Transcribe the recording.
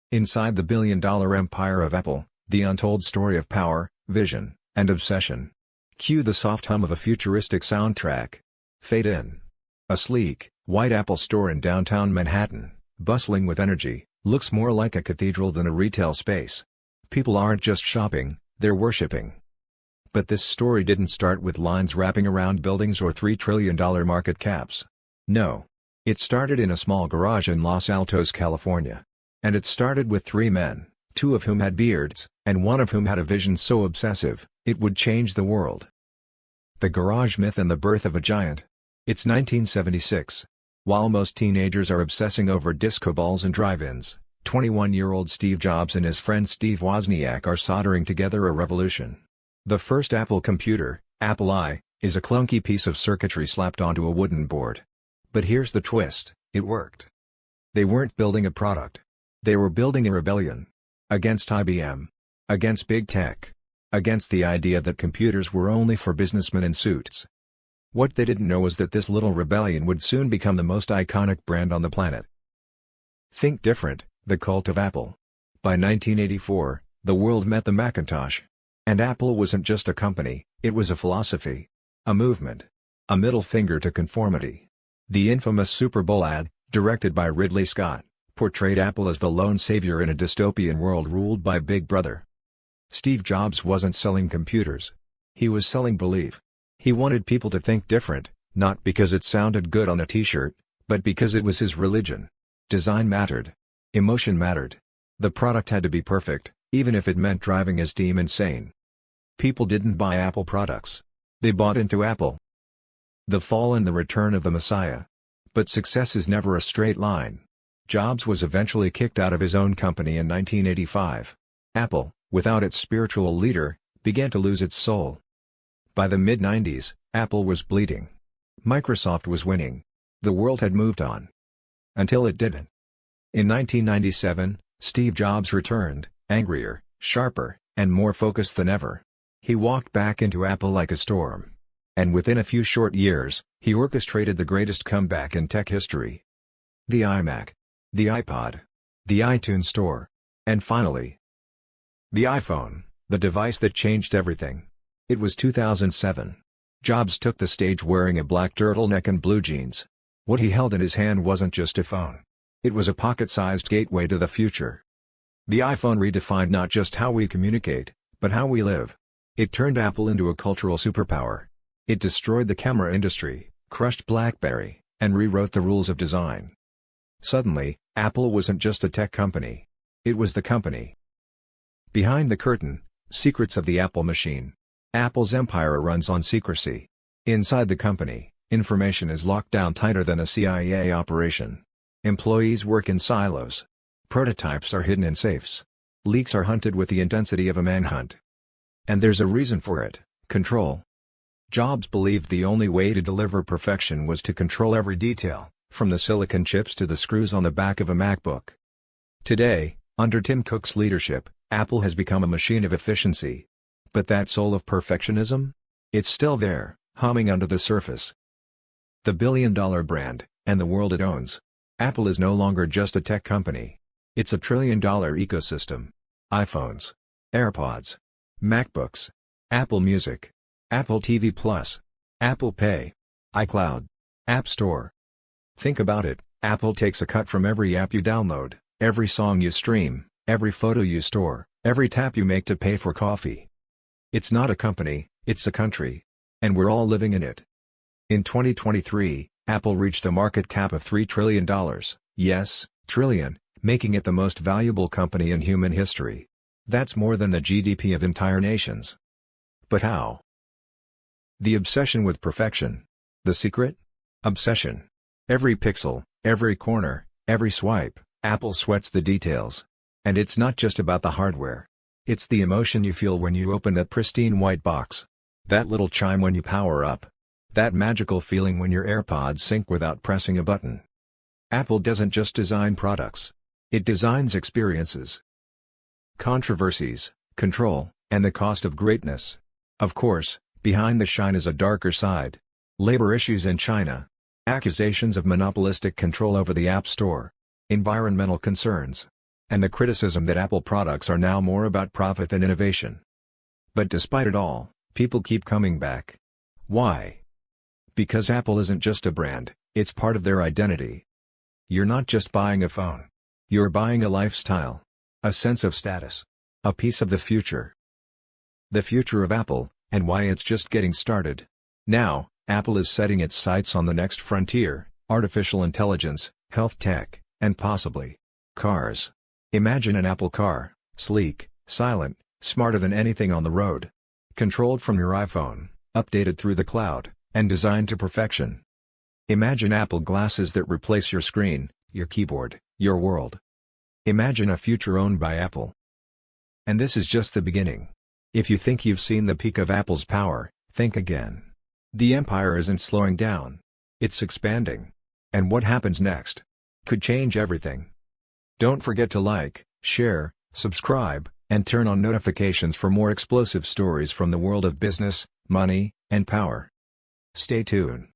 Inside the billion-dollar empire of Apple, the untold story of power, vision, and obsession. Cue the soft hum of a futuristic soundtrack. Fade in. A sleek, white Apple store in downtown Manhattan, bustling with energy, looks more like a cathedral than a retail space. People aren't just shopping, they're worshipping. But this story didn't start with lines wrapping around buildings or $3 trillion market caps. No. It started in a small garage in Los Altos, California. And it started with three men, two of whom had beards, and one of whom had a vision so obsessive, it would change the world. The garage myth and the birth of a giant. It's 1976. While most teenagers are obsessing over disco balls and drive-ins, 21-year-old Steve Jobs and his friend Steve Wozniak are soldering together a revolution. The first Apple computer, Apple I, is a clunky piece of circuitry slapped onto a wooden board. But here's the twist, it worked. They weren't building a product. They were building a rebellion. Against IBM. Against big tech. Against the idea that computers were only for businessmen in suits. What they didn't know was that this little rebellion would soon become the most iconic brand on the planet. Think different, the cult of Apple. By 1984, the world met the Macintosh. And Apple wasn't just a company, it was a philosophy. A movement. A middle finger to conformity. The infamous Super Bowl ad, directed by Ridley Scott, portrayed Apple as the lone savior in a dystopian world ruled by Big Brother. Steve Jobs wasn't selling computers. He was selling belief. He wanted people to think different, not because it sounded good on a t-shirt, but because it was his religion. Design mattered. Emotion mattered. The product had to be perfect, even if it meant driving his team insane. People didn't buy Apple products. They bought into Apple. The fall and the return of the Messiah. But success is never a straight line. Jobs was eventually kicked out of his own company in 1985. Apple, without its spiritual leader, began to lose its soul. By the mid-90s, Apple was bleeding. Microsoft was winning. The world had moved on. Until it didn't. In 1997, Steve Jobs returned, angrier, sharper, and more focused than ever. He walked back into Apple like a storm. And within a few short years, he orchestrated the greatest comeback in tech history. The iMac. The iPod. The iTunes Store. And finally, the iPhone, the device that changed everything. It was 2007. Jobs took the stage wearing a black turtleneck and blue jeans. What he held in his hand wasn't just a phone. It was a pocket-sized gateway to the future. The iPhone redefined not just how we communicate, but how we live. It turned Apple into a cultural superpower. It destroyed the camera industry, crushed BlackBerry, and rewrote the rules of design. Suddenly, Apple wasn't just a tech company. It was the company. Behind the curtain, secrets of the Apple machine. Apple's empire runs on secrecy. Inside the company, information is locked down tighter than a CIA operation. Employees work in silos. Prototypes are hidden in safes. Leaks are hunted with the intensity of a manhunt. And there's a reason for it: control. Jobs believed the only way to deliver perfection was to control every detail, from the silicon chips to the screws on the back of a MacBook. Today, under Tim Cook's leadership, Apple has become a machine of efficiency. But that soul of perfectionism? It's still there, humming under the surface. The billion-dollar brand, and the world it owns. Apple is no longer just a tech company. It's a trillion-dollar ecosystem. iPhones. AirPods. MacBooks. Apple Music. Apple TV Plus. Apple Pay. iCloud. App Store. Think about it, Apple takes a cut from every app you download, every song you stream, every photo you store, every tap you make to pay for coffee. It's not a company, it's a country. And we're all living in it. In 2023, Apple reached a market cap of $3 trillion, yes, trillion, making it the most valuable company in human history. That's more than the GDP of entire nations. But how? The obsession with perfection. The secret? Obsession. Every pixel, every corner, every swipe, Apple sweats the details. And it's not just about the hardware. It's the emotion you feel when you open that pristine white box. That little chime when you power up. That magical feeling when your AirPods sync without pressing a button. Apple doesn't just design products. It designs experiences. Controversies, control, and the cost of greatness. Of course, behind the shine is a darker side. Labor issues in China. Accusations of monopolistic control over the App Store. Environmental concerns. and the criticism that Apple products are now more about profit than innovation. But despite it all, people keep coming back. Why? Because Apple isn't just a brand, it's part of their identity. You're not just buying a phone. You're buying a lifestyle. A sense of status. A piece of the future. The future of Apple, and why it's just getting started. Now, Apple is setting its sights on the next frontier: artificial intelligence, health tech, and possibly cars. Imagine an Apple car, sleek, silent, smarter than anything on the road. Controlled from your iPhone, updated through the cloud, and designed to perfection. Imagine Apple glasses that replace your screen, your keyboard, your world. Imagine a future owned by Apple. And this is just the beginning. If you think you've seen the peak of Apple's power, think again. The empire isn't slowing down. It's expanding. And what happens next could change everything. Don't forget to like, share, subscribe, and turn on notifications for more explosive stories from the world of business, money, and power. Stay tuned.